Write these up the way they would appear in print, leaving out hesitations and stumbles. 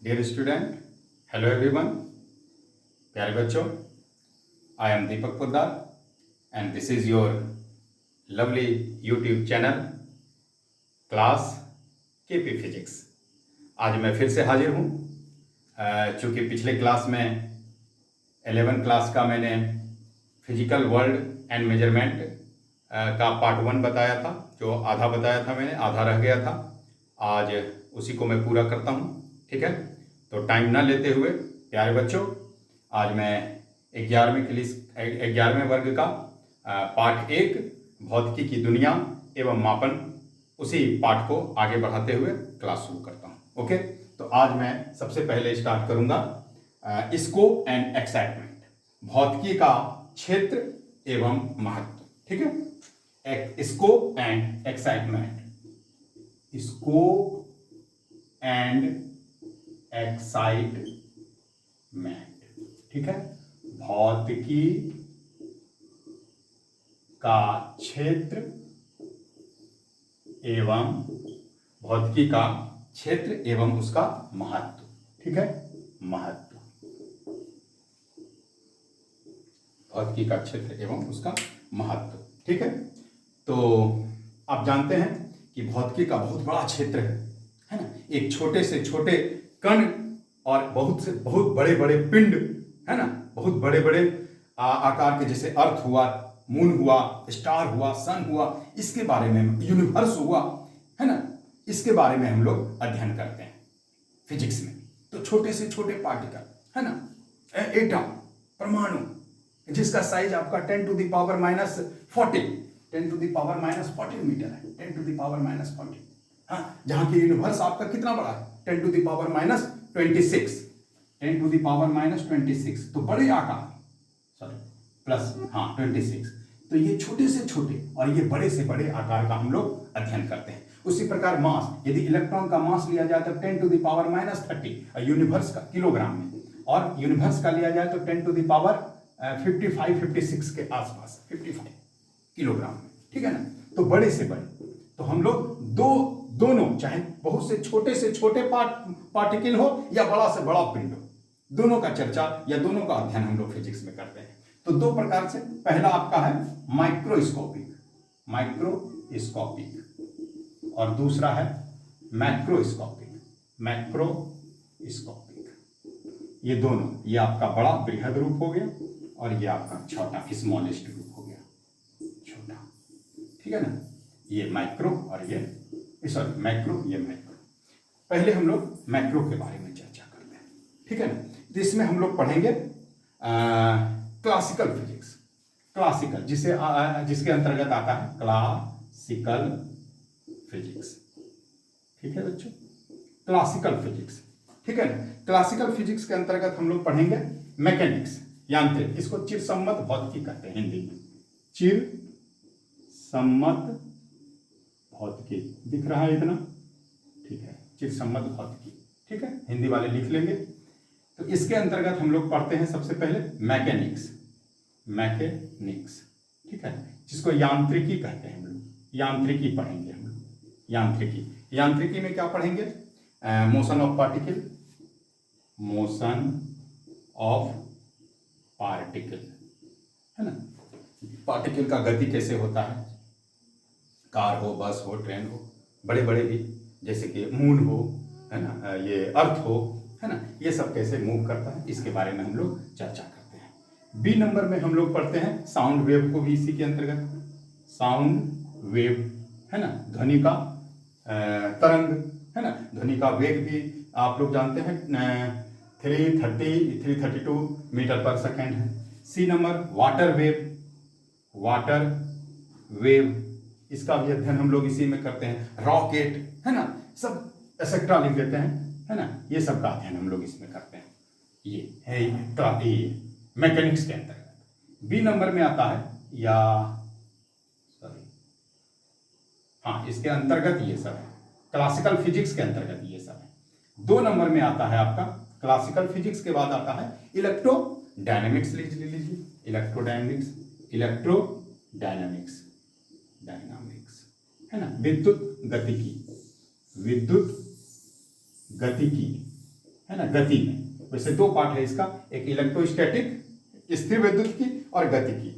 Dear student, hello everyone, प्यारे बच्चों, I am Deepak Poddar and this is your lovely YouTube channel class KP physics. आज मैं फिर से हाजिर हूँ। चूँकि पिछले क्लास में 11 क्लास का मैंने फिजिकल वर्ल्ड एंड मेजरमेंट का पार्ट 1 बताया था, जो आधा बताया था मैंने, आधा रह गया था। आज उसी को मैं पूरा करता हूँ, ठीक है। तो टाइम ना लेते हुए प्यारे बच्चों, आज मैं 11वें वर्ग का पार्ट 1 भौतिकी की दुनिया एवं मापन, उसी पाठ को आगे बढ़ाते हुए क्लास शुरू करता हूँ। ओके, तो आज मैं सबसे पहले स्टार्ट करूँगा स्कोप एंड एक्साइटमेंट, भौतिकी का क्षेत्र एवं महत्व, ठीक है। Scope and excitement, scope and excitement, ठीक है। भौतिकी का क्षेत्र एवं भौतिकी का क्षेत्र एवं उसका महत्व, ठीक है। महत्व, भौतिकी का क्षेत्र एवं उसका महत्व, ठीक है। तो आप जानते हैं कि भौतिकी का बहुत बड़ा क्षेत्र है ना। एक छोटे से छोटे कण और बहुत से बहुत बड़े बड़े पिंड, है ना, बहुत बड़े बड़े आकार के, जैसे अर्थ हुआ, मून हुआ, स्टार हुआ, सन हुआ, इसके बारे में, यूनिवर्स हुआ, है ना, इसके बारे में हम लोग अध्ययन करते हैं फिजिक्स में। तो छोटे से छोटे पार्टिकल, है ना, एटम, परमाणु, जिसका साइज आपका 10 to the power minus 40, 10 to the power minus 40 metre है, 10 टू द पावर माइनस 40। हाँ, जहां की यूनिवर्स आपका कितना बड़ा है, 10 to the power minus 26, 10 to the power minus 26, तो बड़े आकार, सॉरी प्लस, हाँ 26। तो ये छोटे से छोटे और ये बड़े से बड़े आकार का हम लोग अध्ययन करते हैं। उसी प्रकार मास, यदि इलेक्ट्रॉन का मास लिया जाए तो 10 to the power minus 30 universe का, किलोग्राम में, और यूनिवर्स का लिया जाए तो 10 टू द पावर 56 के आसपास, 55 किलोग्राम में, ठीक है ना। तो बड़े से बड़े, तो हम लोग दोनों, चाहे बहुत से छोटे पार्टिकल हो या बड़ा से बड़ा पिंड हो, दोनों का चर्चा या दोनों का अध्ययन हम लोग फिजिक्स में करते हैं। तो दो प्रकार से, पहला आपका है माइक्रोस्कोपिक, और दूसरा है मैक्रोस्कोपिक, ये दोनों, ये आपका बड़ा बृहद रूप हो गया और ये आपका छोटा स्मॉलेस्ट रूप हो गया, छोटा, ठीक है ना। ये माइक्रो और ये मैक्रो, ये मैक्रो। पहले हम लोग मैक्रो के बारे में चर्चा करते हैं, ठीक है ना। तो इसमें हम लोग पढ़ेंगे क्लासिकल फिजिक्स, क्लासिकल जिसके अंतर्गत आता है क्लासिकल फिजिक्स, ठीक है बच्चों, क्लासिकल फिजिक्स, ठीक है ना। क्लासिकल फिजिक्स के अंतर्गत हम लोग पढ़ेंगे मैकेनिक्स, यांत्रिक, इसको चिरसम्मत भौतिकी कहते हैं हिंदी में, चिरसम्मत भौतिकी, दिख रहा है इतना, ठीक है, चिरसम्मत भौतिकी, ठीक है, हिंदी वाले लिख लेंगे। तो इसके अंतर्गत हम लोग पढ़ते हैं सबसे पहले मैकेनिक्स, ठीक है, जिसको यांत्रिकी कहते हैं हम लोग, यांत्रिकी पढ़ेंगे हम लोग, यांत्रिकी में क्या पढ़ेंगे, मोशन ऑफ पार्टिकल, है ना, पार्टिकल का गति कैसे होता है, कार हो, बस हो, ट्रेन हो, बड़े बड़े भी, जैसे कि मून हो, है ना, ये अर्थ हो, है ना, ये सब कैसे मूव करता है, इसके बारे में हम लोग चर्चा करते हैं। बी नंबर में हम लोग पढ़ते हैं साउंड वेव को भी इसी के अंतर्गत, साउंड वेव, है ना, ध्वनि का तरंग, है ना, ध्वनि का वेग भी आप लोग जानते हैं 332 मीटर पर सेकेंड है। सी नंबर वाटर वेव, इसका भी अध्ययन हम लोग इसी में करते हैं। रॉकेट, है ना, सब एक्सेट्रा लिख देते हैं, है ना, ये सब का अध्ययन हम लोग इसमें करते हैं। ये है ये मैकेनिक्स के अंतर्गत। बी नंबर में आता है, या सॉरी, हाँ, इसके अंतर्गत ये सब है, क्लासिकल फिजिक्स के अंतर्गत ये सब है। 2 नंबर में आता है आपका क्लासिकल फिजिक्स के बाद आता है इलेक्ट्रोडायनेमिक्स, लीजिए, इलेक्ट्रोडायनेमिक्स, है ना, विद्युत गतिकी, है ना, गति में। वैसे दो पार्ट है इसका, एक इलेक्ट्रोस्टैटिक स्थिर वैद्युतिकी और गतिकी,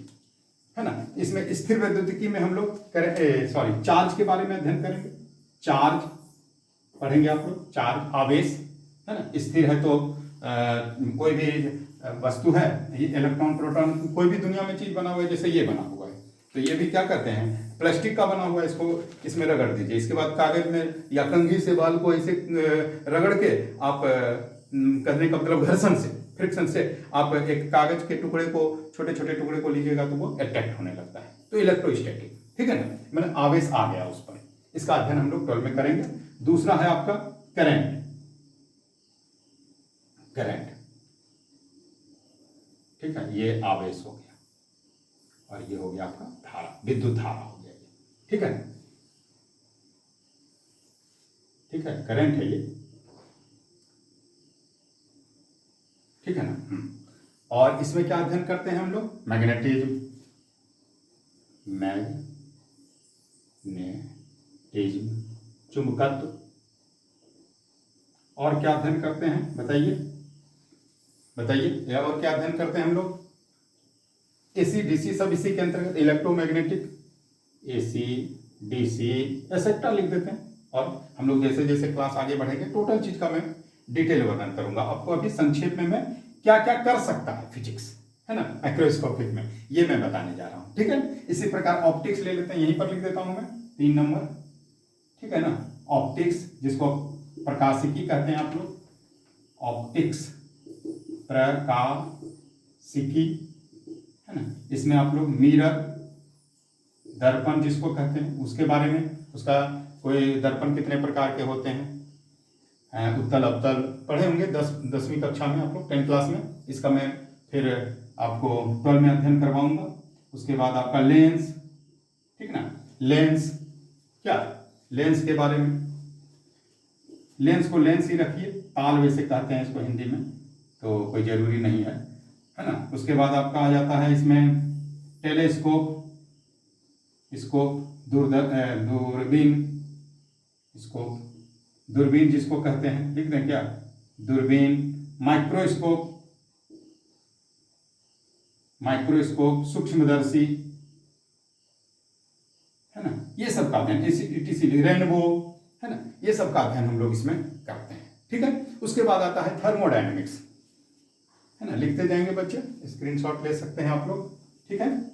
है ना। इसमें स्थिर वैद्युतिकी में हम लोग चार्ज के बारे में अध्ययन करेंगे। चार्ज पढ़ेंगे आप लोग, चार्ज आवेश, है ना। स्थिर है तो कोई भी वस्तु है, ये इलेक्ट्रॉन प्रोटॉन, कोई भी दुनिया में चीज बना हुआ है, जैसे ये बना हुआ है, तो ये भी क्या करते हैं, प्लास्टिक का बना हुआ है, इसको इसमें रगड़ दीजिए, इसके बाद कागज में या कंघी से बाल को ऐसे रगड़ के आप करने का मतलब घर्षण से, फ्रिक्शन से आप एक कागज के टुकड़े को, छोटे छोटे टुकड़े को लीजिएगा तो वो अट्रैक्ट होने लगता है, तो इलेक्ट्रोस्टैटिक, ठीक है ना। मैंने आवेश आ गया उस पर, इसका अध्ययन हम लोग 12 में करेंगे। दूसरा है आपका करंट, करंट, ठीक है, ये आवेश हो गया और ये हो गया आपका धारा, विद्युत धारा हो गया ये, ठीक है, ठीक है, करंट है ये, ठीक है ना। और इसमें क्या अध्ययन करते हैं हम लोग, मैग्नेटिज्म, मैग्नेटिज्म, चुंबकत्व, और क्या अध्ययन करते हैं बताइए, बताइए, और क्या अध्ययन करते हैं हम लोग, एसी डीसी सब इसी के अंतर्गत, इलेक्ट्रोमैग्नेटिक, एसी डीसी एक्सेट्रा लिख देते हैं। और हम लोग जैसे जैसे क्लास आगे बढ़ेंगे टोटल चीज का मैं डिटेल वर्णन करूंगा आपको। अभी संक्षेप में मैं क्या क्या कर सकता है फिजिक्स, है ना, माइक्रोस्कोपिक में, ये मैं बताने जा रहा हूं, ठीक है। इसी प्रकार ऑप्टिक्स ले लेते हैं, यहीं पर लिख देता हूं मैं 3 नंबर, ठीक है ना। ऑप्टिक्स, जिसको प्रकाशिकी कहते हैं आप लोग, ऑप्टिक्स, प्रकाशिकी, है ना। इसमें आप लोग मिरर, दर्पण जिसको कहते हैं, उसके बारे में, उसका कोई दर्पण कितने प्रकार के होते हैं, उत्तल अवतल पढ़े होंगे 10वीं कक्षा में आप लोग, 10th क्लास में। इसका मैं फिर आपको 12 में अध्ययन करवाऊंगा। उसके बाद आपका लेंस, ठीक ना, लेंस क्या, लेंस के बारे में, लेंस को लेंस ही रखिए, ताल वैसे कहते हैं इसको हिंदी में, तो कोई जरूरी नहीं है ना। उसके बाद आपका आ जाता है इसमें टेलीस्कोप, स्कोप, दूरबीन, स्कोप, दूरबीन जिसको कहते हैं, लिख दें क्या, दूरबीन, माइक्रोस्कोप, माइक्रोस्कोप, सूक्ष्मदर्शी, है ना, ये सब का अध्ययन, इसी रेनबो, है ना, ये सब का अध्ययन हम लोग इसमें करते हैं, ठीक है। उसके बाद आता है थर्मोडायनेमिक्स, है ना, लिखते जाएंगे बच्चे, स्क्रीनशॉट ले सकते हैं आप लोग, ठीक है।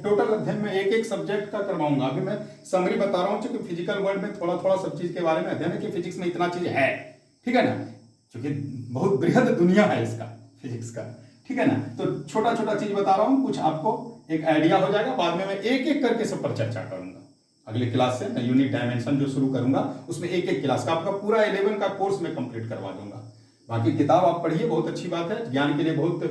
टोटल अध्ययन में एक एक सब्जेक्ट का करवाऊंगा। अभी मैं समरी बता रहा हूं, क्योंकि फिजिकल वर्ल्ड में थोड़ा थोड़ा सब चीज के बारे में अध्ययन है कि फिजिक्स में इतना चीज है, ठीक है ना, क्योंकि बहुत बृहद दुनिया है इसका, फिजिक्स का, ठीक है ना। तो छोटा छोटा चीज बता रहा हूं, कुछ आपको एक आइडिया हो जाएगा, बाद में मैं एक एक करके सब पर चर्चा करूंगा। अगले क्लास से मैं यूनिट डायमेंशन जो शुरू करूंगा, उसमें एक एक क्लास का आपका पूरा 11 का कोर्स मैं कंप्लीट करवा दूंगा। बाकी किताब आप पढ़िए, बहुत अच्छी बात है, ज्ञान के लिए बहुत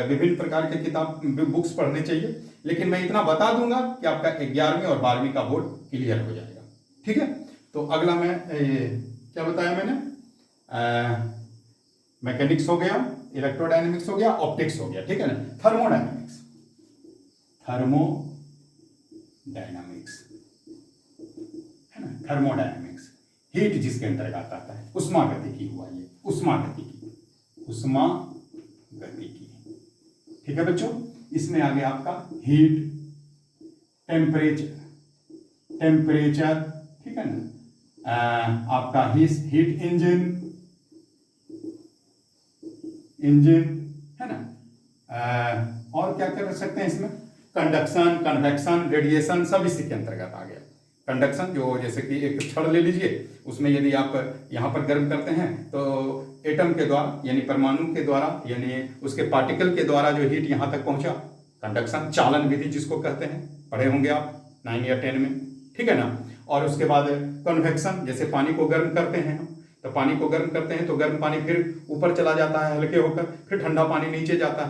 विभिन्न प्रकार के किताब बुक्स पढ़ने चाहिए, लेकिन मैं इतना बता दूंगा कि आपका 11वीं और 12वीं का बोर्ड क्लियर हो जाएगा, ठीक है। तो अगला मैं क्या बताया मैंने, मैकेनिक्स हो गया, इलेक्ट्रोडायनेमिक्स हो गया, ऑप्टिक्स हो गया, ठीक है ना। थर्मोडायनेमिक्स, थर्मोडायनामिक्स, है ना, थर्मोडायनामिक्स, हीट जिसके अंतर्गत आता है, उष्मा गतिकी हुआ ये, उष्मा गतिकी, उष्मा गतिकी, ठीक है बच्चों। इसमें आ गया आपका हीट, टेम्परेचर, टेम्परेचर, ठीक है ना, आपका हीट इंजन, इंजन, है ना, और क्या कर सकते हैं इसमें, कंडक्शन, कन्वेक्शन, रेडिएशन, सब इसी के अंतर्गत आ गया। कंडक्शन जो जैसे कि एक छड़ ले लीजिए, उसमें यदि आप यहाँ पर गर्म करते हैं तो एटम के द्वारा यानी परमाणु के द्वारा यानी उसके पार्टिकल के द्वारा जो हीट यहाँ तक पहुंचा, कंडक्शन, चालन विधि जिसको कहते हैं, पढ़े होंगे आप 9 या 10 में, ठीक है ना। और उसके बाद कन्वेक्शन, जैसे पानी को गर्म करते हैं हम, तो पानी को गर्म करते हैं तो गर्म पानी फिर ऊपर चला जाता है हल्के होकर, फिर ठंडा पानी नीचे जाता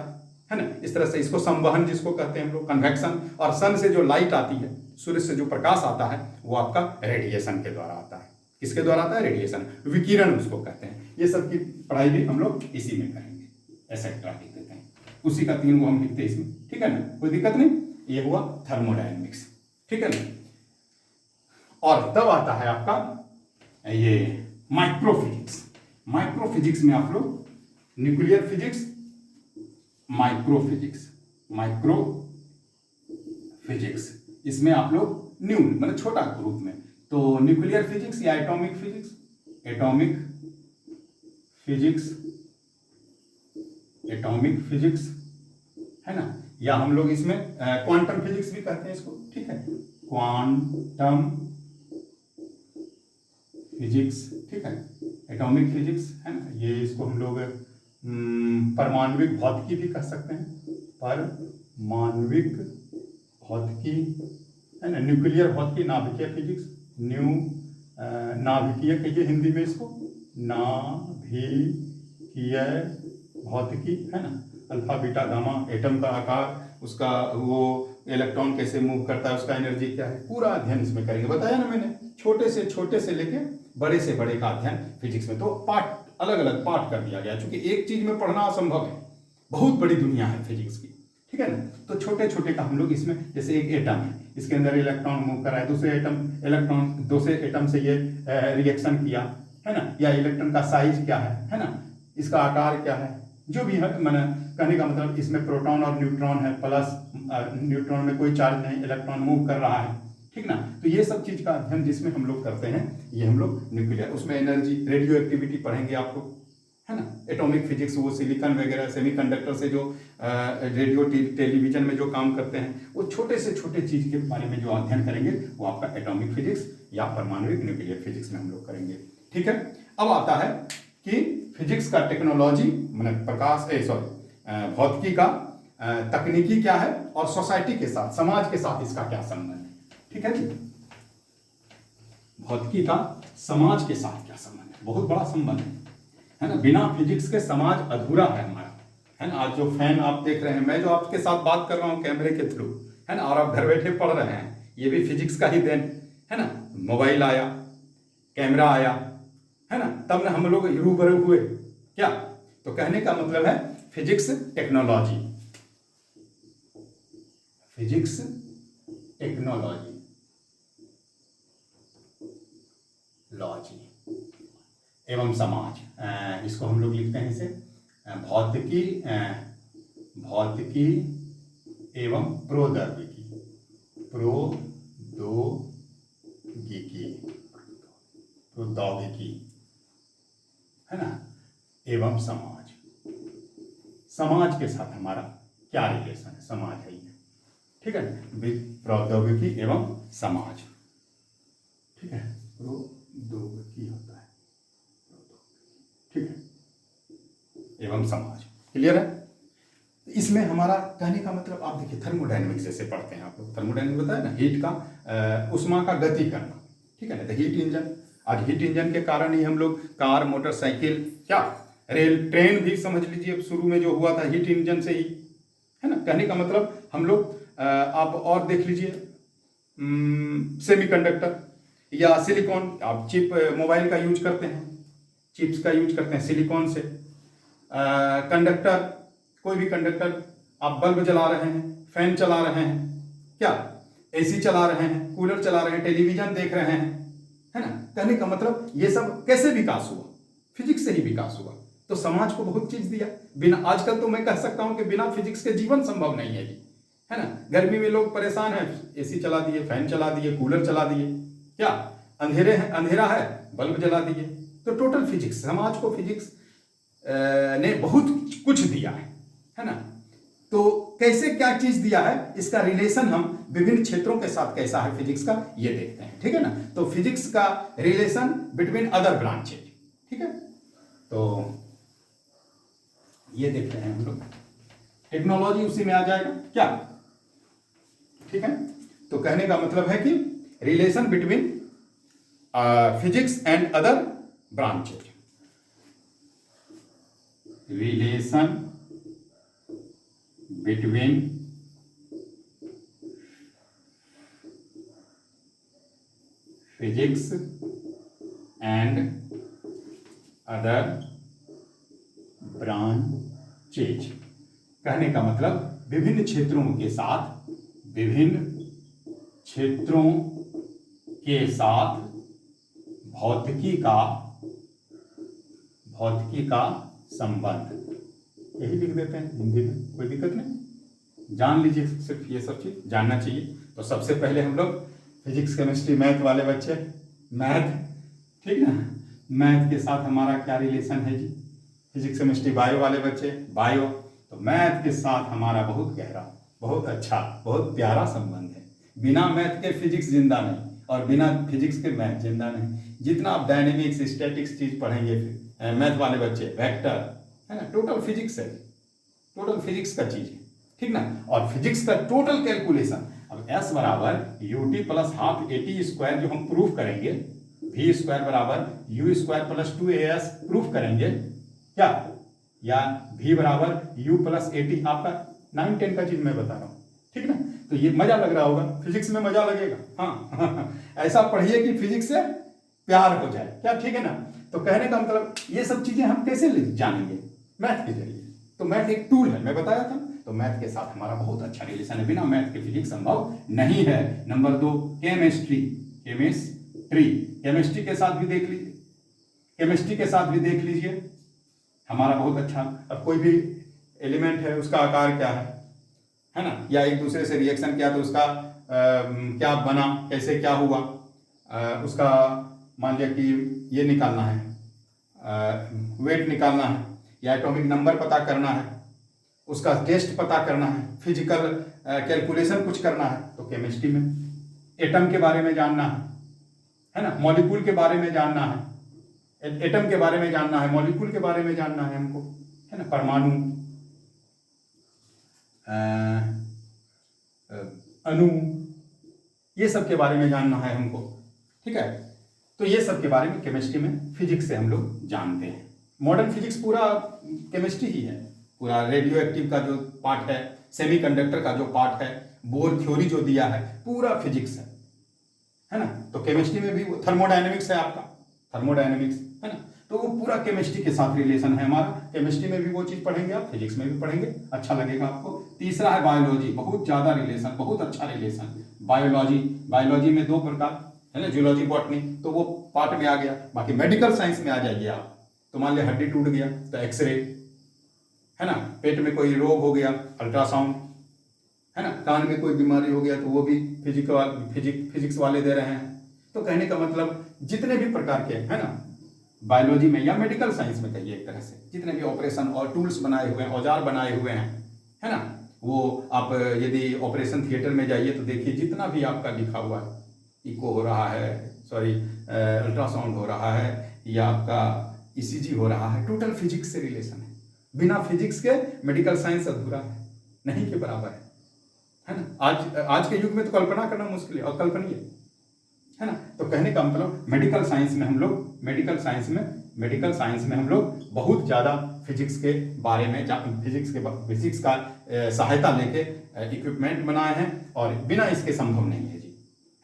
है ना। इस तरह से इसको संवहन जिसको कहते हैं हम लोग, कन्वेक्शन। और सन से जो लाइट आती है, सूर्य से जो प्रकाश आता है, वो आपका रेडिएशन के द्वारा आता है। किसके द्वारा आता है, रेडिएशन, विकिरण उसको कहते हैं। ये सब की पढ़ाई भी हम लोग इसी में करेंगे, एक्सेट्रा लिख देते हैं, उसी का 3 गो हम लिखते हैं इसमें, ठीक है ना, कोई दिक्कत नहीं। ये हुआ थर्मोडायनेमिक्स, ठीक है ना। और तब आता है आपका ये माइक्रोफिजिक्स। माइक्रोफिजिक्स में आप लोग न्यूक्लियर फिजिक्स, माइक्रोफिजिक्स, माइक्रोफिजिक्स, इसमें आप लोग न्यून मतलब छोटा ग्रुप में, तो न्यूक्लियर फिजिक्स या atomic physics, atomic physics, atomic physics, है ना, या हम लोग इसमें क्वांटम फिजिक्स भी कहते हैं इसको, ठीक है, क्वांटम फिजिक्स, ठीक है, एटॉमिक फिजिक्स, है ना, ये इसको हम लोग परमाणविक भौतिकी भी कह सकते हैं, परमाणविक भौतिकी, है ना, न्यूक्लियर भौतिकी, नाभिकीय फिजिक्स, नाभिकीय कहिए हिंदी में इसको, नाभिकीय भौतिकी, है ना, अल्फा बीटा गामा, एटम का आकार, उसका वो इलेक्ट्रॉन कैसे मूव करता है, उसका एनर्जी क्या है, पूरा अध्ययन इसमें करेंगे। बताया ना मैंने, छोटे से लेके बड़े से बड़े का अध्ययन फिजिक्स में। तो पार्ट अलग अलग पार्ट कर दिया गया, क्योंकि एक चीज में पढ़ना असंभव है, बहुत बड़ी दुनिया है फिजिक्स की, ठीक है ना। तो छोटे छोटे का हम लोग इसमें, जैसे एक एटम है, इसके अंदर इलेक्ट्रॉन मूव कर रहा है, दूसरे एटम से ये रिएक्शन किया, है ना, या इलेक्ट्रॉन का साइज क्या है ना, इसका आकार क्या है, जो भी है, मैंने कहने का मतलब इसमें प्रोटॉन और न्यूट्रॉन है, प्लस न्यूट्रॉन में कोई चार्ज नहीं, इलेक्ट्रॉन मूव कर रहा है, ठीक ना। तो ये सब चीज का अध्ययन जिसमें हम लोग करते हैं, ये हम लोग न्यूक्लियर, उसमें एनर्जी, रेडियो एक्टिविटी पढ़ेंगे आप लोग, है ना। एटॉमिक फिजिक्स वो सिलिकॉन वगैरह सेमीकंडक्टर से जो रेडियो टेलीविजन में जो काम करते हैं, वो छोटे से छोटे चीज के बारे में जो अध्ययन करेंगे वो आपका एटॉमिक फिजिक्स या परमाणविक न्यूक्लियर फिजिक्स में हम लोग करेंगे, ठीक है। अब आता है कि फिजिक्स का टेक्नोलॉजी मतलब भौतिकी का तकनीकी क्या है, और सोसाइटी के साथ, समाज के साथ इसका क्या संबंध है, ठीक है जी। भौतिकी का समाज के साथ क्या संबंध है, बहुत बड़ा संबंध है ना। बिना फिजिक्स के समाज अधूरा है हमारा, है ना। आज जो फैन आप देख रहे हैं, मैं जो आपके साथ बात कर रहा हूं कैमरे के थ्रू, है ना, और आप घर बैठे पढ़ रहे हैं, ये भी फिजिक्स का ही देन है ना। मोबाइल आया, कैमरा आया, है ना, तब ना हम लोग रूबरू हुए क्या। तो कहने का मतलब है physics technology, physics technology, logy एवं समाज, इसको हम लोग लिखते हैं इसे भौतिकी एवं प्रौद्योगिकी, प्रौद्योगिकी, है ना, एवं समाज। समाज के साथ हमारा क्या रिलेशन है, समाज है ये, ठीक है, प्रौद्योगिकी एवं समाज, ठीक है, प्रौद्योगिकी होता है, ठीक है, एवं समाज, क्लियर है। इसमें हमारा कहने का मतलब आप देखिए, थर्मोडायनेमिक्स जैसे पढ़ते हैं आप लोग, थर्मोडायनेमिक्स बताया ना, हीट का उष्मा का गति करना, ठीक है ना। तो हीट इंजन, आज हीट इंजन के कारण ही हम लोग कार, मोटरसाइकिल, क्या रेल, ट्रेन भी समझ लीजिए शुरू में जो हुआ था हीट इंजन से ही, है ना। कहने का मतलब हम लोग आप और देख लीजिए, सेमीकंडक्टर या सिलिकॉन, आप चिप मोबाइल का यूज करते हैं, चिप्स का यूज करते हैं सिलिकॉन से, कंडक्टर, कोई भी कंडक्टर, आप बल्ब जला रहे हैं, फैन चला रहे हैं, क्या एसी चला रहे हैं, कूलर चला रहे हैं, टेलीविजन देख रहे हैं, है ना। कहने का मतलब ये सब कैसे विकास हुआ, फिजिक्स से ही विकास हुआ। तो समाज को बहुत चीज दिया, बिना, आजकल तो मैं कह सकता हूं कि बिना फिजिक्स के जीवन संभव नहीं है जी, है ना। गर्मी में लोग परेशान हैं, एसी चला दिए, फैन चला दिए, कूलर चला दिए, क्या अंधेरा है, बल्ब जला दिए। तो टोटल फिजिक्स, समाज को फिजिक्स ने बहुत कुछ दिया है ना। तो कैसे क्या चीज दिया है, इसका रिलेशन हम विभिन्न क्षेत्रों के साथ कैसा है फिजिक्स का, ये देखते हैं, ठीक है ना। तो फिजिक्स का रिलेशन बिटवीन अदर ब्रांचेज, ठीक है। तो ये देखते हैं हम लोग, टेक्नोलॉजी उसी में आ जाएगा क्या, ठीक है। तो कहने का मतलब है कि relation between physics and other branches, relation between physics and other branches, कहने का मतलब विभिन्न क्षेत्रों के साथ, विभिन्न क्षेत्रों के साथ भौतिकी का संबंध, यही लिख देते हैं हिंदी में, कोई दिक्कत नहीं, जान लीजिए, सिर्फ ये सब चीज जानना चाहिए। तो सबसे पहले हम लोग फिजिक्स केमिस्ट्री मैथ वाले बच्चे, मैथ, ठीक ना, मैथ के साथ हमारा क्या रिलेशन है जी, फिजिक्स केमिस्ट्री बायो वाले बच्चे, बायो, तो मैथ के साथ हमारा बहुत गहरा, बहुत अच्छा, बहुत प्यारा संबंध है। बिना मैथ के फिजिक्स जिंदा नहीं और बिना फिजिक्स के मैथ जिंदा नहीं। जितना आप डायनेमिक्स स्टैटिक्स चीज पढ़ेंगे मैथ वाले बच्चे, वेक्टर, है ना, टोटल फिजिक्स है, टोटल फिजिक्स का चीज है, ठीक ना। और फिजिक्स का टोटल कैलकुलेशन, अब एस बराबर U T plus half A T square जो हम प्रूफ करेंगे, वी स्क्वायर बराबर you square plus 2as proof करेंगे क्या, या वी बराबर यू प्लस ए टी, आपका 9-10 का चीज मैं बता रहा हूँ, ठीक ना। तो ये मजा लग रहा होगा, फिजिक्स में मजा लगेगा, हाँ ऐसा पढ़िए कि फिजिक्स से प्यार हो जाए, क्या, ठीक है ना। तो कहने का मतलब ये सब चीजें हम कैसे जानेंगे, मैथ के जरिए। तो मैथ एक टूल है, मैं बताया था। तो मैथ के साथ हमारा बहुत अच्छा रिलेशन है, बिना मैथ के फिजिक्स संभव नहीं है। नंबर 2 केमिस्ट्री, केमिस्ट्री के साथ भी देख लीजिए, केमिस्ट्री के साथ भी देख लीजिए हमारा बहुत अच्छा। अब कोई भी एलिमेंट है, उसका आकार क्या है ना, या एक दूसरे से रिएक्शन किया तो उसका क्या बना, कैसे क्या हुआ, उसका मान लिया कि ये निकालना है, वेट निकालना है, या एटॉमिक नंबर पता करना है, उसका टेस्ट पता करना है, फिजिकल कैलकुलेशन कुछ करना है, तो केमिस्ट्री में एटम के बारे में जानना है ना, मॉलिक्यूल के बारे में जानना है, एटम के बारे में जानना है, मॉलिक्यूल के बारे में जानना है हमको, है ना, परमाणु, अणु, ये सब के बारे में जानना है हमको, ठीक है। तो ये सब के बारे में केमिस्ट्री में, फिजिक्स से हम लोग जानते हैं। मॉडर्न फिजिक्स पूरा केमिस्ट्री ही है, पूरा रेडियो एक्टिव का जो पार्ट है, सेमीकंडक्टर का जो पार्ट है, बोर थ्योरी जो दिया है, पूरा फिजिक्स है ना। तो केमिस्ट्री में भी थर्मोडायनेमिक्स है आपका, थर्मोडायनेमिक्स, है ना। तो वो पूरा केमिस्ट्री के साथ रिलेशन है हमारा। केमिस्ट्री में भी वो चीज पढ़ेंगे आप, फिजिक्स में भी पढ़ेंगे, अच्छा लगेगा आपको। तीसरा है बायोलॉजी, बहुत ज्यादा रिलेशन, बहुत अच्छा रिलेशन। बायोलॉजी में 2 प्रकार है ना, जूलॉजी, बॉटनी, तो वो पार्ट में आ गया। बाकी मेडिकल साइंस में आ जाइए आप, तो मान लिया हड्डी टूट गया तो एक्सरे, है ना, पेट में कोई रोग हो गया, अल्ट्रासाउंड, है ना, कान में कोई बीमारी हो गया तो वो भी फिजिक्स वाले दे रहे हैं। तो कहने का मतलब जितने भी प्रकार के, है ना, बायोलॉजी में या मेडिकल साइंस में कहिए, एक तरह से जितने भी ऑपरेशन और टूल्स बनाए हुए हैं, औजार बनाए हुए हैं, है ना, वो आप यदि ऑपरेशन थिएटर में जाइए तो देखिए जितना भी आपका लिखा हुआ है, इको हो रहा है, सॉरी अल्ट्रासाउंड हो रहा है, या आपका ईसीजी हो रहा है, टोटल फिजिक्स से रिलेशन है। बिना फिजिक्स के मेडिकल साइंस अधूरा है, नहीं के बराबर है ना। आज के युग में तो कल्पना करना मुश्किल है, अकल्पनीय है ना। तो कहने का मतलब मेडिकल साइंस में हम लोग, मेडिकल साइंस में हम लोग बहुत ज़्यादा फिजिक्स के बारे में, फिजिक्स का सहायता लेके इक्विपमेंट बनाए हैं, और बिना इसके संभव नहीं है जी,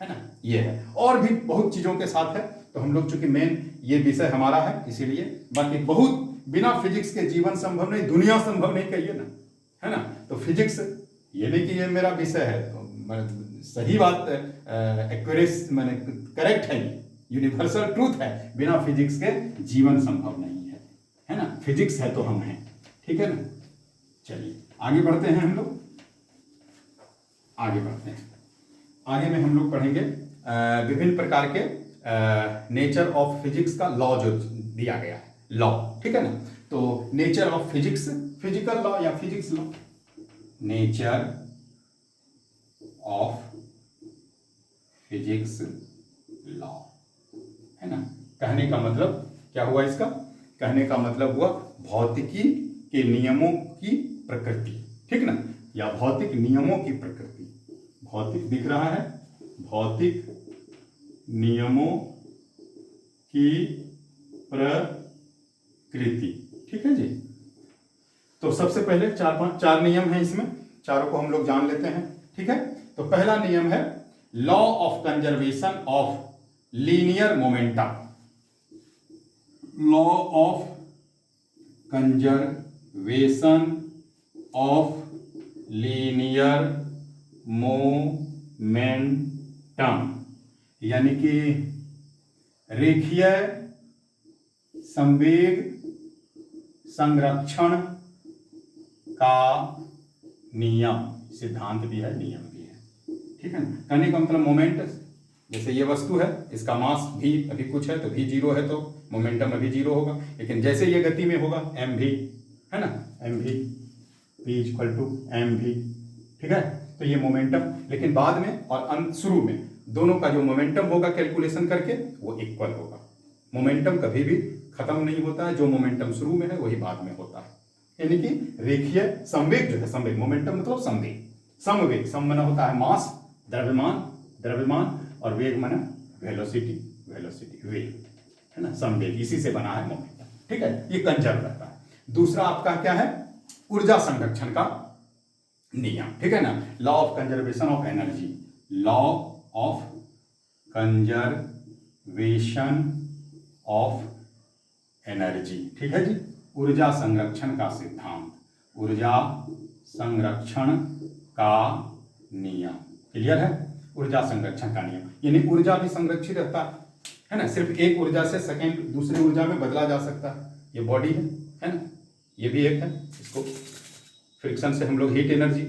है ना। ये है, और भी बहुत चीज़ों के साथ है। तो हम लोग चूंकि मेन ये विषय हमारा है, इसीलिए, बाकी बहुत बिना फिजिक्स के जीवन संभव नहीं, दुनिया संभव नहीं, कहिए ना, है ना। तो फिजिक्स, ये नहीं कि ये मेरा विषय है, तो सही बात, एक्यूरेस मैंने करेक्ट है, यूनिवर्सल ट्रूथ है, बिना फिजिक्स के जीवन संभव नहीं है ना। फिजिक्स है तो हम हैं, ठीक है ना। चलिए आगे बढ़ते हैं, हम लोग आगे बढ़ते हैं। आगे में हम लोग पढ़ेंगे विभिन्न प्रकार के नेचर ऑफ फिजिक्स का लॉ जो दिया गया है, लॉ, ठीक है ना। तो nature of physics, physical law या physics law, nature of physics law, है ना। कहने का मतलब क्या हुआ इसका, कहने का मतलब हुआ भौतिकी के नियमों की प्रकृति, ठीक ना, या भौतिक नियमों की प्रकृति। भौतिक दिख रहा है, भौतिक नियमों की प्रकृति, ठीक है जी। तो सबसे पहले 4 नियम हैं इसमें, चारों को हम लोग जान लेते हैं, ठीक है। तो पहला नियम है law of conservation of linear momentum, law of conservation of linear momentum, यानी कि रेखीय संवेग संरक्षण का नियम, सिद्धांत भी है नियम भी है, ठीक है ना। कहने का मतलब मोमेंट, जैसे ये वस्तु है, इसका मास भी अभी कुछ है तो भी जीरो है, तो मोमेंटम अभी जीरो होगा, लेकिन जैसे ये गति में होगा एम भी, है ना, एम भी पी इक्वल टू एम भी, ठीक है। तो ये मोमेंटम, लेकिन बाद में और अंत शुरू में दोनों का जो मोमेंटम होगा कैलकुलेशन करके वो इक्वल होगा। मोमेंटम कभी भी खत्म नहीं होता है, जो मोमेंटम शुरू में है वही बाद में होता है। यानी कि रेखीय संवेग जो है, संवेग, मोमेंटम मतलब संवेग, समवेग, सम माना होता है मास, द्रव्यमान, द्रव्यमान, और वेग माना वेलोसिटी, वेलोसिटी वेग, है ना, संवेग, इसी से बना है मोमेंटम, ठीक है। ये कंजर्व रहता है। दूसरा आपका क्या है, ऊर्जा संरक्षण का नियम, ठीक है ना, law of conservation of energy, law of conservation of energy, ठीक है जी, ऊर्जा संरक्षण का सिद्धांत, ऊर्जा संरक्षण का नियम, क्लियर है। ऊर्जा संरक्षण का नियम यानी ऊर्जा भी संरक्षित रहता है ना, सिर्फ एक ऊर्जा से सेकेंड दूसरी ऊर्जा में बदला जा सकता है। ये बॉडी है ना, ये भी एक है, इसको फ्रिक्शन से हम लोग हीट एनर्जी,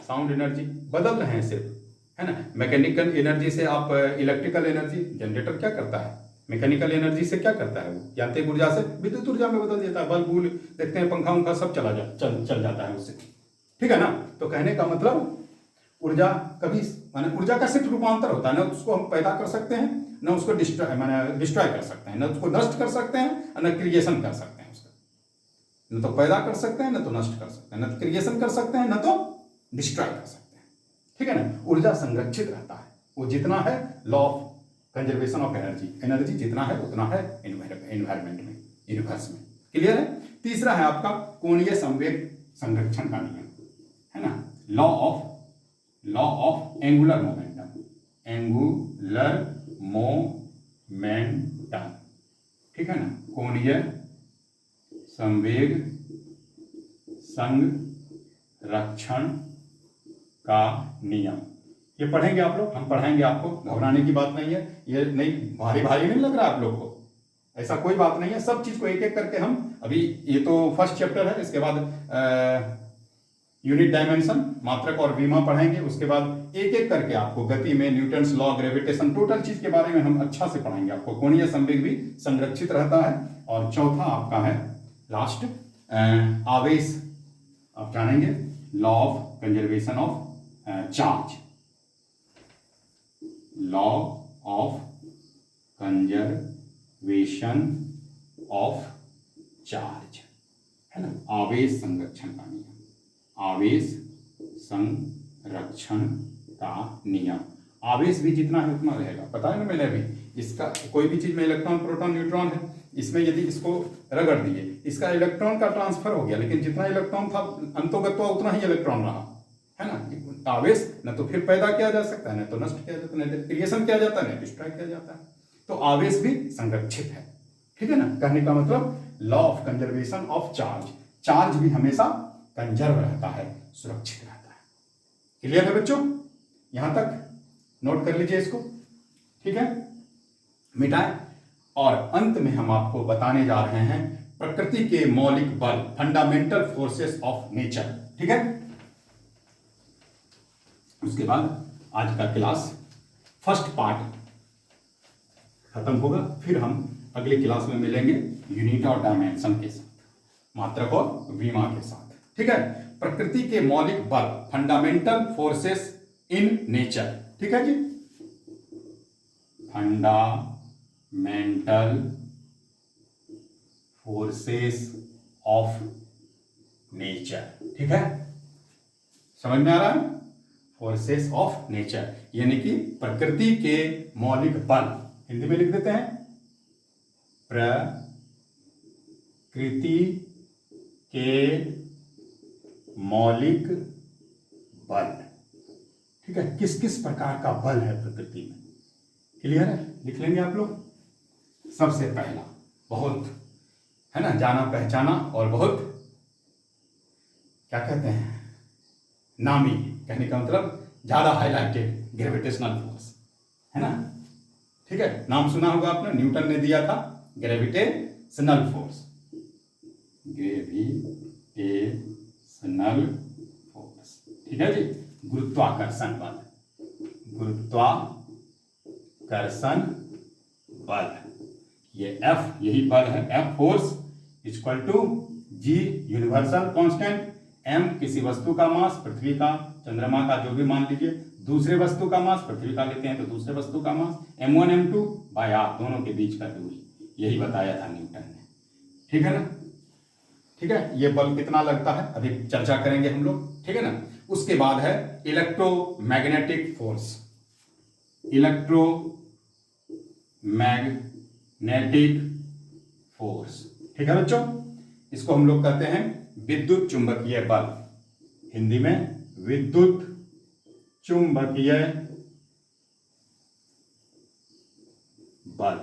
साउंड एनर्जी बदल रहे हैं सिर्फ, है ना। मैकेनिकल एनर्जी से आप इलेक्ट्रिकल एनर्जी, जनरेटर क्या करता है, मैकेनिकल एनर्जी से क्या करता है, वो यांत्रिक ऊर्जा से विद्युत ऊर्जा में बदल देता है। बल्ब बुल देखते हैं, पंखा उंखा सब चल जाता है उससे, ठीक है ना। तो कहने का मतलब ऊर्जा कभी माने ऊर्जा का सिर्फ रूपांतर होता है, ना उसको हम पैदा कर सकते हैं, ना उसको डिस्ट्रॉय कर सकते हैं, ना उसको नष्ट कर सकते हैं, ना क्रिएशन कर सकते हैं उसका, न तो पैदा कर सकते हैं, ना तो नष्ट कर सकते हैं, ना तो क्रिएशन कर सकते हैं, ना तो डिस्ट्रॉय कर सकते हैं, ठीक है ना। ऊर्जा संरक्षित रहता है, वो जितना है law of conservation of energy, energy जितना है उतना है एनवायरमेंट में, यूनिवर्स में, क्लियर है। तीसरा है आपका कोणीय संवेग संरक्षण का नियम, है ना, law of angular momentum, angular momentum, ठीक है ना, कोणीय संवेग संरक्षण का नियम। ये पढ़ेंगे आप लोग, हम पढ़ाएंगे आपको, घबराने की बात नहीं है, ये नहीं भारी भारी नहीं लग रहा आप लोग को, ऐसा कोई बात नहीं है। सब चीज को एक एक करके हम अभी, ये तो फर्स्ट चैप्टर है, इसके बाद यूनिट डायमेंशन, मात्रक और विमा पढ़ेंगे, उसके बाद एक एक करके आपको गति में न्यूटन्स लॉ, ग्रेविटेशन, टोटल चीज के बारे में हम अच्छा से पढ़ाएंगे आपको। कोणीय संवेग भी संरक्षित रहता है। और चौथा आपका है लास्ट आवेश, आप जानेंगे law of conservation of charge, law of conservation of charge, है ना, आवेश संरक्षण का नियम, आवेश संरक्षण का नियम। आवेश भी जितना है उतना रहेगा, पता है ना मैंने अभी, इसका कोई भी चीज में इलेक्ट्रॉन, प्रोटॉन, न्यूट्रॉन है, इसमें यदि इसको रगड़ दिए, इसका इलेक्ट्रॉन का ट्रांसफर हो गया, लेकिन जितना इलेक्ट्रॉन था अंतोगत उतना ही इलेक्ट्रॉन रहा, है ना। आवेश न तो फिर पैदा किया जा सकता है, न तो नष्ट किया जाता है, न क्रिएशन किया जाता है, न डिस्ट्रॉय किया जाता है। तो आवेश भी संरक्षित है, ठीक है ना। कहने का मतलब law of conservation of charge, charge भी हमेशा कंजर्व रहता है, सुरक्षित रहता है। क्लियर है बच्चों, यहां तक नोट कर लीजिए इसको, ठीक है, मिटाए। और अंत में हम आपको बताने जा रहे हैं प्रकृति के मौलिक बल, फंडामेंटल फोर्सेस ऑफ नेचर, ठीक है। उसके बाद आज का क्लास फर्स्ट पार्ट खत्म होगा, फिर हम अगली क्लास में मिलेंगे यूनिट और डायमेंशन के साथ, मात्रक और विमा के साथ, ठीक है। प्रकृति के मौलिक बल, फंडामेंटल फोर्सेस इन नेचर, ठीक है जी, फंडामेंटल फोर्सेस ऑफ नेचर, ठीक है, समझ में आ रहा है। फोर्सेस ऑफ नेचर यानी कि प्रकृति के मौलिक बल, हिंदी में लिख देते हैं प्रकृति के मौलिक बल, ठीक है। किस किस प्रकार का बल है प्रकृति में, क्लियर है, लिख लेंगे आप लोग। सबसे पहला, बहुत है ना जाना पहचाना और बहुत क्या कहते हैं, नामी, कहने का मतलब ज्यादा हाईलाइटेड ग्रेविटेशनल फोर्स, है ना। ठीक है, नाम सुना होगा आपने, न्यूटन ने दिया था ग्रेविटेशनल फोर्स, ग्रेविटेशनल फोर्स। ठीक है जी, गुरुत्वाकर्षण बल, गुरुत्वाकर्षण बल, ये F, यही बल है, F force equal to G universal constant, M किसी वस्तु का मास, पृथ्वी का, चंद्रमा का, जो भी मान लीजिए, दूसरे वस्तु का मास, पृथ्वी का लेते हैं तो दूसरे वस्तु का मास, M1 M2 बाय R, दोनों के बीच का दूरी, यही बताया था न्यूटन ने। ठीक है ना, ठीक है, ये बल कितना लगता है अभी चर्चा करेंगे हम लोग। ठीक है ना, उसके बाद है इलेक्ट्रोमैग्नेटिक फोर्स, इलेक्ट्रोमैग्नेटिक फोर्स। ठीक है बच्चों, इसको हम लोग कहते हैं विद्युत चुंबकीय बल, हिंदी में विद्युत चुंबकीय बल।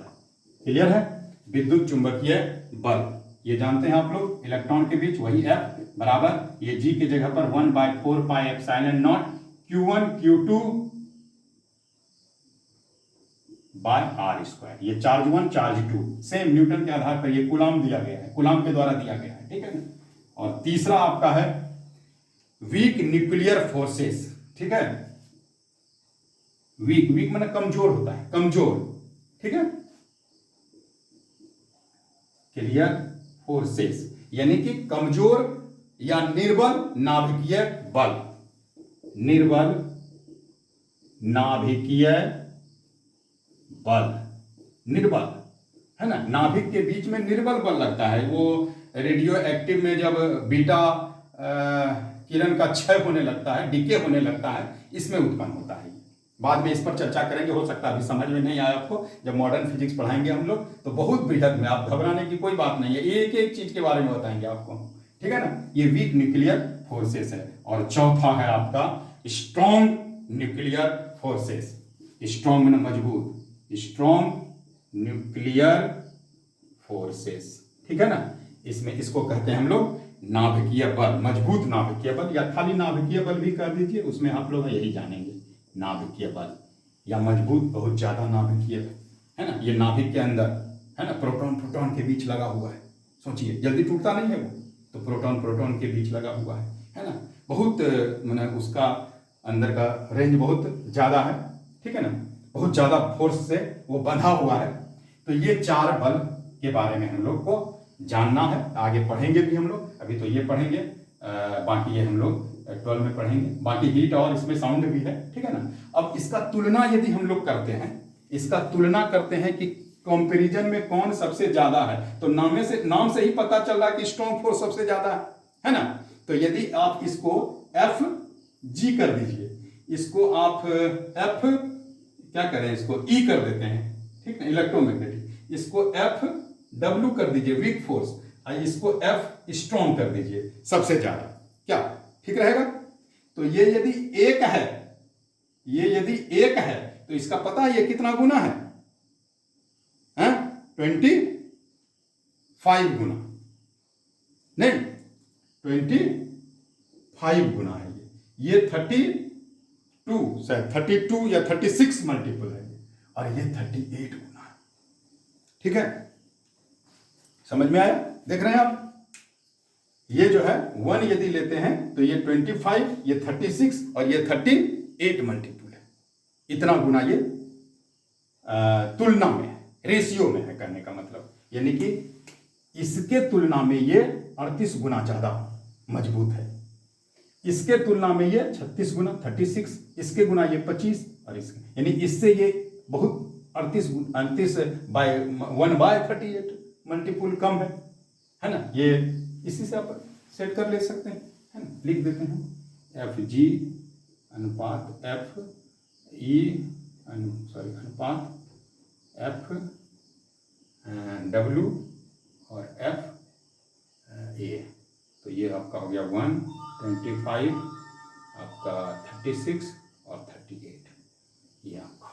क्लियर है, विद्युत चुंबकीय बल, ये जानते हैं आप लोग, इलेक्ट्रॉन के बीच वही F बराबर, ये G की जगह पर 1/4 pi epsilon naught Q1 Q2 by R square, ये चार्ज 1 चार्ज 2, सेम न्यूटन के आधार पर ये कूलाम दिया गया है, कूलाम के द्वारा दिया गया है। ठीक है ना, और तीसरा आपका है वीक न्यूक्लियर फोर्सेस। ठीक है, वीक, वीक माने कमजोर होता है, कमजोर। ठीक है, क्लियर फोर्सेस यानी कि कमजोर या निर्बल नाभिकीय बल, निर्बल नाभिकीय बल, निर्बल, है ना, नाभिक के बीच में निर्बल बल लगता है, वो रेडियो एक्टिव में जब बीटा किरण का क्षय होने लगता है, डीके होने लगता है, इसमें उत्पन्न होता है। बाद में इस पर चर्चा करेंगे, हो सकता है अभी समझ में नहीं आया आपको, जब मॉडर्न फिजिक्स पढ़ाएंगे हम लोग तो बहुत बृहद में, आप घबराने की कोई बात नहीं है, एक एक चीज के बारे में बताएंगे आपको। ठीक है ना, ये वीक न्यूक्लियर फोर्सेस है। और चौथा है आपका स्ट्रॉन्ग न्यूक्लियर फोर्सेस, स्ट्रॉन्ग में मजबूत, स्ट्रॉन्ग न्यूक्लियर फोर्सेस। ठीक है ना, इसमें इसको कहते हैं हम लोग नाभिकीय बल, मजबूत नाभिकीय बल, या खाली नाभिकीय बल भी कर दीजिए, उसमें आप लोग यही जानेंगे, नाभिकीय बल या मजबूत, बहुत ज्यादा नाभिकीय, है ना, ये नाभिक के अंदर, है ना, प्रोटॉन प्रोटॉन के बीच लगा हुआ है, सोचिए जल्दी टूटता नहीं है वो, तो प्रोटॉन प्रोटॉन के बीच लगा हुआ है ना, बहुत माने उसका अंदर का रेंज बहुत ज्यादा है। ठीक है ना, बहुत ज्यादा फोर्स से वो बंधा हुआ है। तो ये चार बल के बारे में हम लोग को जानना है, आगे पढ़ेंगे भी हम लोग, अभी तो ये पढ़ेंगे, बाकी ये हम लोग 12 में पढ़ेंगे, बाकी हीट और इसमें साउंड भी है। ठीक है ना, अब इसका तुलना यदि हम लोग करते हैं, इसका तुलना करते हैं कि कंपैरिजन में कौन सबसे ज्यादा है, तो नाम से ही पता चल रहा है कि स्ट्रॉन्ग फोर्स सबसे ज्यादा है ना। तो यदि आप इसको एफ जी कर दीजिए, इसको आप एफ क्या करें, इसको ई कर देते हैं, ठीक है, इलेक्ट्रोमैग्नेटिक, इसको एफ डब्ल्यू कर दीजिए वीक फोर्स, और इसको एफ स्ट्रॉन्ग कर दीजिए सबसे ज्यादा, क्या ठीक रहेगा। तो ये यदि एक है, ये यदि एक है तो इसका पता है ये कितना गुना है, 25 गुना, नहीं 25 गुना है ये 32 शायद 32 या 36 मल्टीपल है ये, और ये 38 गुना है। ठीक है, समझ में आया, देख रहे हैं आप, ये जो है 1 यदि लेते हैं तो ये 25, ये 36 और ये 38 मल्टीपल है, इतना गुना ये तुलना में है, रेशियो में है, कहने का मतलब यानी कि इसके तुलना में ये 38 गुना ज्यादा मजबूत है, इसके तुलना में ये 36 गुना 36, इसके गुना ये 25, और इसके यानी इससे ये बहुत 38 बाय 1/38 मल्टीपल कम है ना। ये इसी से आप सेट कर ले सकते हैं, है ना, लिख देते हैं एफ जी अनुपात एफ ई अनुपात एफ डब्ल्यू और एफ ए, तो ये आपका हो गया 125, आपका 36 और 38, ये आपका